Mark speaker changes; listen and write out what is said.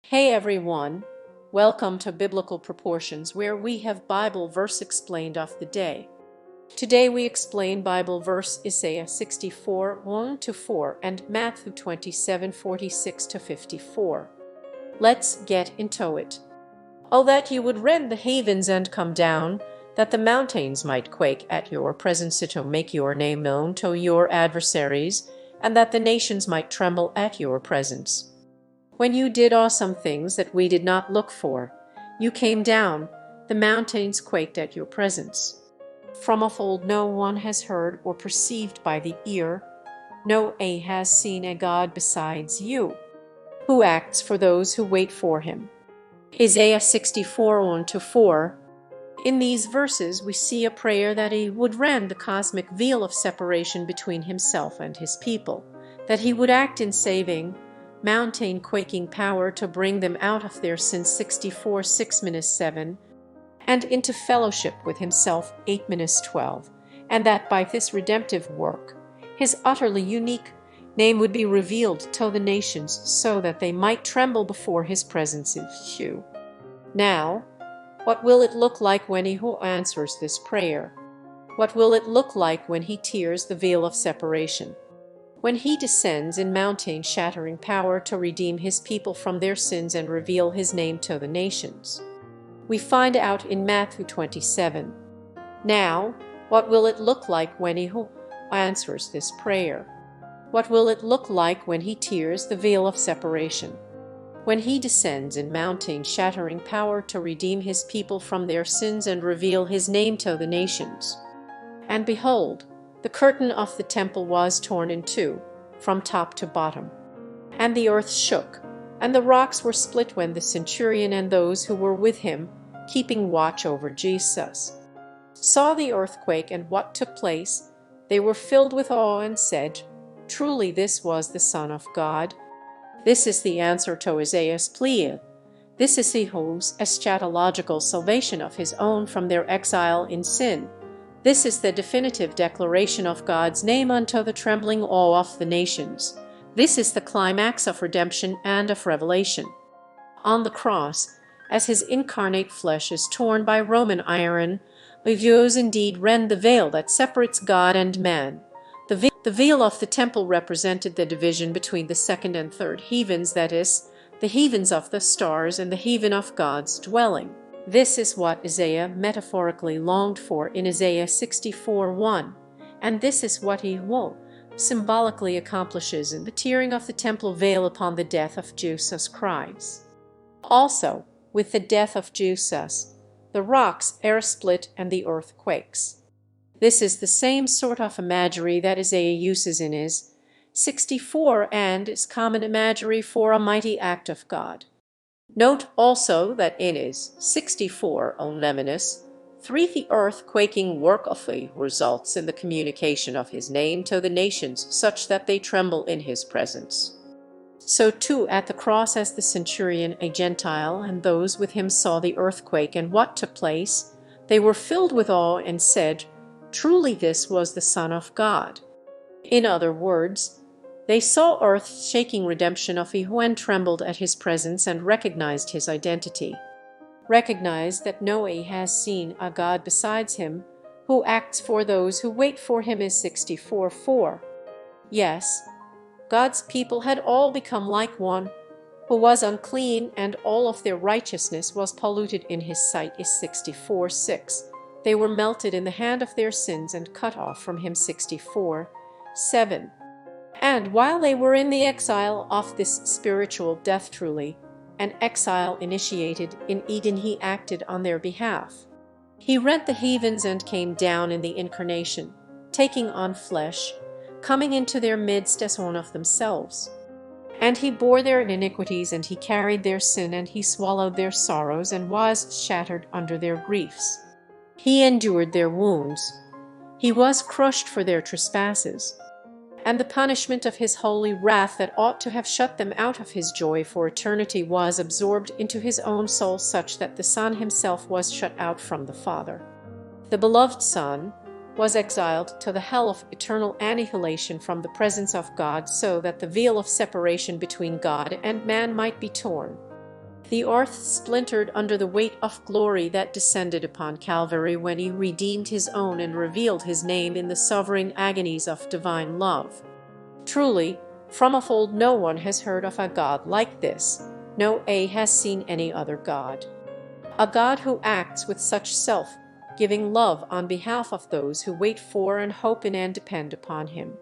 Speaker 1: Hey everyone, welcome to Biblical Proportions, where we have Bible verse explained of the day. Today we explain Bible verse Isaiah 64, 1-4 and Matthew 27, 46-54. Let's get into it. Oh, that you would rend the heavens and come down, that the mountains might quake at your presence to make your name known to your adversaries, and that the nations might tremble at your presence. When you did awesome things that we did not look for, you came down, the mountains quaked at your presence. From of old no one has heard or perceived by the ear, no eye has seen a God besides you, who acts for those who wait for him. Isaiah 64, 1-4. In these verses we see a prayer that he would rend the cosmic veil of separation between himself and his people, that he would act in saving, mountain quaking power to bring them out of their sins 64, 6-7, and into fellowship with himself 8-12, and that by this redemptive work his utterly unique name would be revealed to the nations so that they might tremble before his presence. Now, what will it look like when he who answers this prayer? What will it look like when he tears the veil of separation? When he descends in mountain-shattering power to redeem his people from their sins and reveal his name to the nations? We find out in Matthew 27. Now, what will it look like when he who answers this prayer? What will it look like when he tears the veil of separation? When he descends in mountain-shattering power to redeem his people from their sins and reveal his name to the nations? And behold, the curtain of the temple was torn in two, from top to bottom. And the earth shook, and the rocks were split when the centurion and those who were with him, keeping watch over Jesus, saw the earthquake and what took place. They were filled with awe and said, "Truly this was the Son of God." This is the answer to Isaiah's plea. This is he whose eschatological salvation of his own from their exile in sin. This is the definitive declaration of God's name unto the trembling awe of the nations. This is the climax of redemption and of revelation. On the cross, as his incarnate flesh is torn by Roman iron, Dios indeed rend the veil that separates God and man. The veil of the temple represented the division between the second and third heavens, that is, the heavens of the stars and the heaven of God's dwelling. This is what Isaiah metaphorically longed for in Isaiah 64:1, and this is what he symbolically accomplishes in the tearing of the temple veil upon the death of Jesus Christ. Also, with the death of Jesus, the rocks are split and the earth quakes. This is the same sort of imagery that Isaiah uses in his 64 and is common imagery for a mighty act of God. Note also that in his 64 3 the earth-quaking work of he results in the communication of his name to the nations such that they tremble in his presence. So too at the cross, as the centurion, a Gentile, and those with him saw the earthquake and what took place, they were filled with awe and said, "Truly this was the Son of God." In other words, they saw earth-shaking redemption of he who trembled at his presence and recognized his identity. Recognized that no eye has seen a God besides him, who acts for those who wait for him is 64:4. Yes, God's people had all become like one who was unclean, and all of their righteousness was polluted in his sight is 64:6. They were melted in the hand of their sins and cut off from him 64:7. And while they were in the exile of this spiritual death, truly an exile initiated in Eden, he acted on their behalf. He rent the heavens and came down in the incarnation, taking on flesh, coming into their midst as one of themselves. And he bore their iniquities, and he carried their sin, and he swallowed their sorrows, and was shattered under their griefs. He endured their wounds. He was crushed for their trespasses. And the punishment of his holy wrath that ought to have shut them out of his joy for eternity was absorbed into his own soul, such that the Son himself was shut out from the Father. The beloved Son was exiled to the hell of eternal annihilation from the presence of God, so that the veil of separation between God and man might be torn. The earth splintered under the weight of glory that descended upon Calvary when he redeemed his own and revealed his name in the sovereign agonies of divine love. Truly, from of old no one has heard of a God like this, no eye has seen any other God. A God who acts with such self-giving love on behalf of those who wait for and hope in and depend upon him.